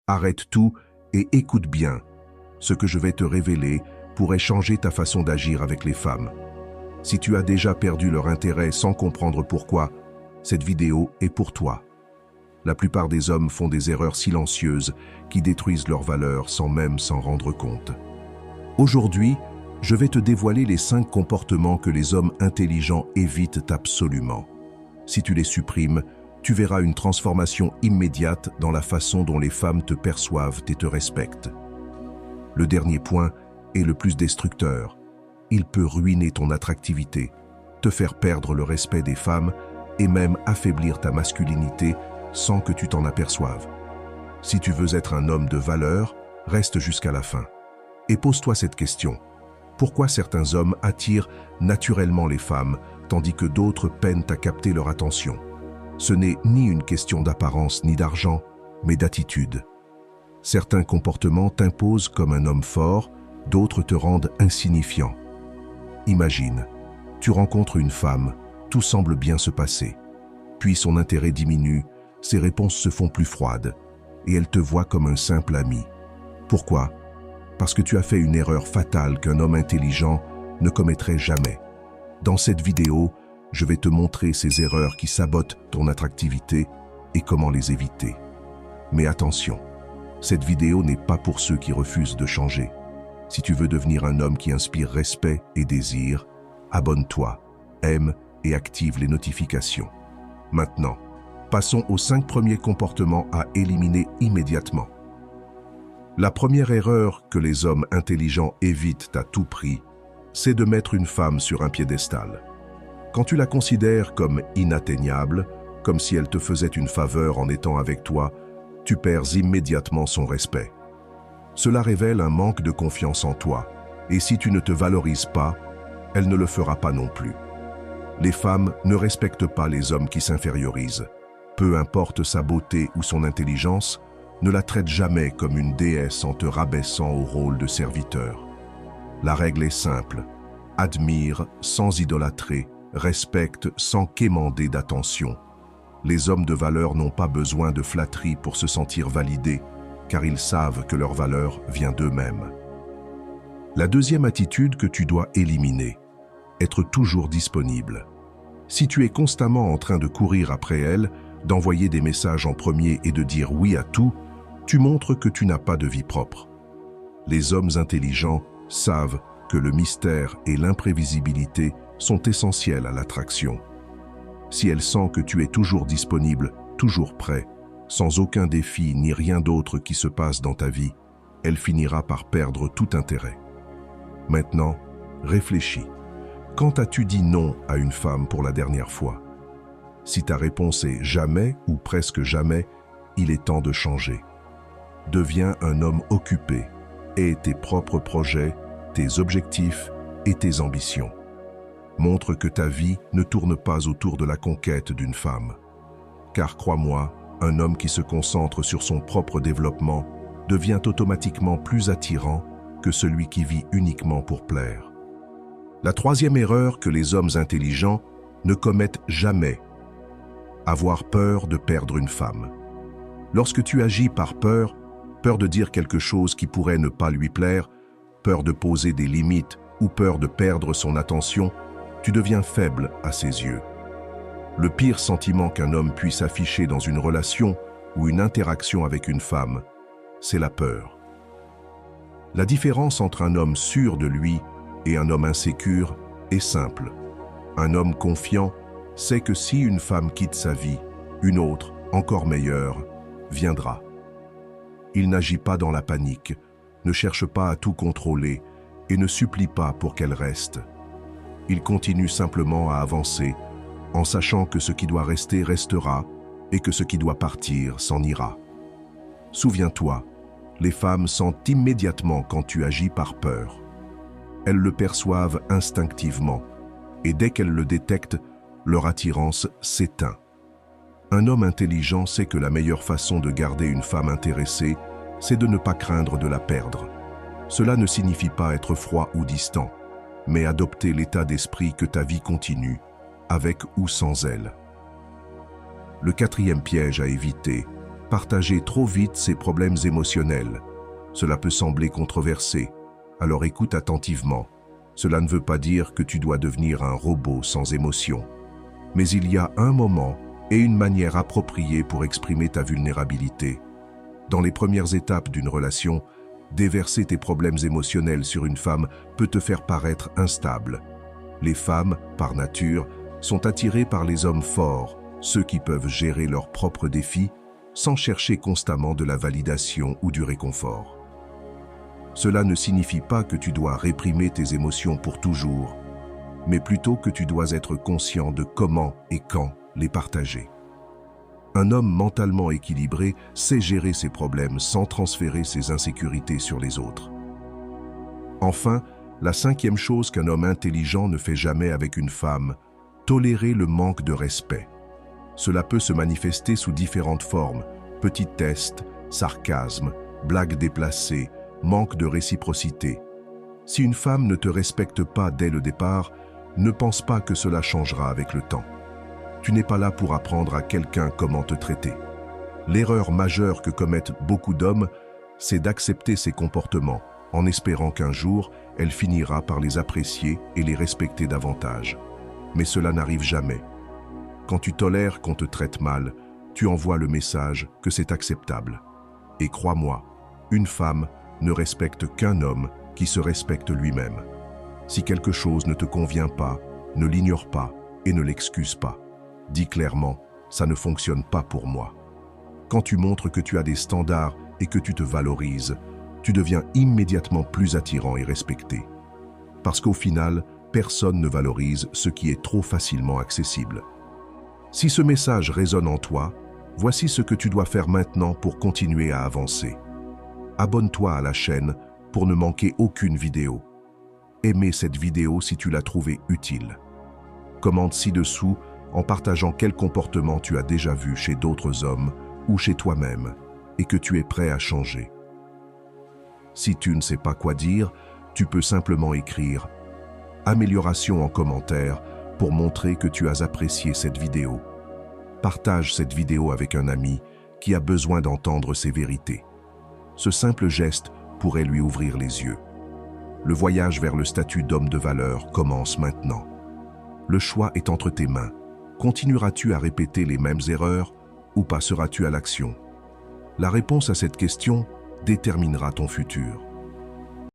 Arrête tout et écoute bien. Ce que je vais te révéler pourrait changer ta façon d'agir avec les femmes. Si tu as déjà perdu leur intérêt sans comprendre pourquoi, cette vidéo est pour toi. La plupart des hommes font des erreurs silencieuses qui détruisent leur valeur sans même s'en rendre compte. Aujourd'hui, je vais te dévoiler les 5 comportements que les hommes intelligents évitent absolument. Si tu les supprimes, tu verras une transformation immédiate dans la façon dont les femmes te perçoivent et te respectent. Le dernier point est le plus destructeur. Il peut ruiner ton attractivité, te faire perdre le respect des femmes et même affaiblir ta masculinité sans que tu t'en aperçoives. Si tu veux être un homme de valeur, reste jusqu'à la fin. Et pose-toi cette question. Pourquoi certains hommes attirent naturellement les femmes, tandis que d'autres peinent à capter leur attention? Ce n'est ni une question d'apparence ni d'argent, mais d'attitude. Certains comportements t'imposent comme un homme fort, d'autres te rendent insignifiant. Imagine, tu rencontres une femme, tout semble bien se passer. Puis son intérêt diminue, ses réponses se font plus froides, et elle te voit comme un simple ami. Pourquoi? Parce que tu as fait une erreur fatale qu'un homme intelligent ne commettrait jamais. Dans cette vidéo, je vais te montrer ces erreurs qui sabotent ton attractivité et comment les éviter. Mais attention, cette vidéo n'est pas pour ceux qui refusent de changer. Si tu veux devenir un homme qui inspire respect et désir, abonne-toi, aime et active les notifications. Maintenant, passons aux 5 premiers comportements à éliminer immédiatement. La première erreur que les hommes intelligents évitent à tout prix, c'est de mettre une femme sur un piédestal. Quand tu la considères comme inatteignable, comme si elle te faisait une faveur en étant avec toi, tu perds immédiatement son respect. Cela révèle un manque de confiance en toi, et si tu ne te valorises pas, elle ne le fera pas non plus. Les femmes ne respectent pas les hommes qui s'infériorisent. Peu importe sa beauté ou son intelligence, ne la traite jamais comme une déesse en te rabaissant au rôle de serviteur. La règle est simple. Admire sans idolâtrer, respecte sans quémander d'attention. Les hommes de valeur n'ont pas besoin de flatterie pour se sentir validés, car ils savent que leur valeur vient d'eux-mêmes. La deuxième attitude que tu dois éliminer, être toujours disponible. Si tu es constamment en train de courir après elle, d'envoyer des messages en premier et de dire oui à tout, tu montres que tu n'as pas de vie propre. Les hommes intelligents savent que le mystère et l'imprévisibilité sont essentiels à l'attraction. Si elle sent que tu es toujours disponible, toujours prêt, sans aucun défi ni rien d'autre qui se passe dans ta vie, elle finira par perdre tout intérêt. Maintenant, réfléchis. Quand as-tu dit non à une femme pour la dernière fois? Si ta réponse est jamais ou presque jamais, il est temps de changer. Deviens un homme occupé. Aie tes propres projets, tes objectifs et tes ambitions. Montre que ta vie ne tourne pas autour de la conquête d'une femme. Car crois-moi, un homme qui se concentre sur son propre développement devient automatiquement plus attirant que celui qui vit uniquement pour plaire. La troisième erreur que les hommes intelligents ne commettent jamais: avoir peur de perdre une femme. Lorsque tu agis par peur, peur de dire quelque chose qui pourrait ne pas lui plaire, peur de poser des limites ou peur de perdre son attention, tu deviens faible à ses yeux. Le pire sentiment qu'un homme puisse afficher dans une relation ou une interaction avec une femme, c'est la peur. La différence entre un homme sûr de lui et un homme insécure est simple. Un homme confiant sait que si une femme quitte sa vie, une autre, encore meilleure, viendra. Il n'agit pas dans la panique, ne cherche pas à tout contrôler et ne supplie pas pour qu'elle reste. Il continue simplement à avancer, en sachant que ce qui doit rester restera et que ce qui doit partir s'en ira. Souviens-toi, les femmes sentent immédiatement quand tu agis par peur. Elles le perçoivent instinctivement, et dès qu'elles le détectent, leur attirance s'éteint. Un homme intelligent sait que la meilleure façon de garder une femme intéressée, c'est de ne pas craindre de la perdre. Cela ne signifie pas être froid ou distant, mais adopter l'état d'esprit que ta vie continue, avec ou sans elle. Le quatrième piège à éviter, Partager trop vite ses problèmes émotionnels. Cela peut sembler controversé, alors écoute attentivement. Cela ne veut pas dire que tu dois devenir un robot sans émotion. Mais il y a un moment et une manière appropriée pour exprimer ta vulnérabilité. Dans les premières étapes d'une relation, déverser tes problèmes émotionnels sur une femme peut te faire paraître instable. Les femmes, par nature, sont attirées par les hommes forts, ceux qui peuvent gérer leurs propres défis sans chercher constamment de la validation ou du réconfort. Cela ne signifie pas que tu dois réprimer tes émotions pour toujours, mais plutôt que tu dois être conscient de comment et quand les partager. Un homme mentalement équilibré sait gérer ses problèmes sans transférer ses insécurités sur les autres. Enfin, la cinquième chose qu'un homme intelligent ne fait jamais avec une femme, tolérer le manque de respect. Cela peut se manifester sous différentes formes, petits tests, sarcasme, blagues déplacées, manque de réciprocité. Si une femme ne te respecte pas dès le départ, ne pense pas que cela changera avec le temps. Tu n'es pas là pour apprendre à quelqu'un comment te traiter. L'erreur majeure que commettent beaucoup d'hommes, c'est d'accepter ces comportements, en espérant qu'un jour, elle finira par les apprécier et les respecter davantage. Mais cela n'arrive jamais. Quand tu tolères qu'on te traite mal, tu envoies le message que c'est acceptable. Et crois-moi, une femme ne respecte qu'un homme qui se respecte lui-même. Si quelque chose ne te convient pas, ne l'ignore pas et ne l'excuse pas. Dis clairement, ça ne fonctionne pas pour moi. Quand tu montres que tu as des standards et que tu te valorises, tu deviens immédiatement plus attirant et respecté. Parce qu'au final, personne ne valorise ce qui est trop facilement accessible. Si ce message résonne en toi, voici ce que tu dois faire maintenant pour continuer à avancer. Abonne-toi à la chaîne pour ne manquer aucune vidéo. Aimez cette vidéo si tu l'as trouvée utile. Commente ci-dessous en partageant quel comportement tu as déjà vu chez d'autres hommes ou chez toi-même et que tu es prêt à changer. Si tu ne sais pas quoi dire, tu peux simplement écrire « Amélioration » en commentaire pour montrer que tu as apprécié cette vidéo. Partage cette vidéo avec un ami qui a besoin d'entendre ces vérités. Ce simple geste pourrait lui ouvrir les yeux. Le voyage vers le statut d'homme de valeur commence maintenant. Le choix est entre tes mains. Continueras-tu à répéter les mêmes erreurs ou passeras-tu à l'action? La réponse à cette question déterminera ton futur.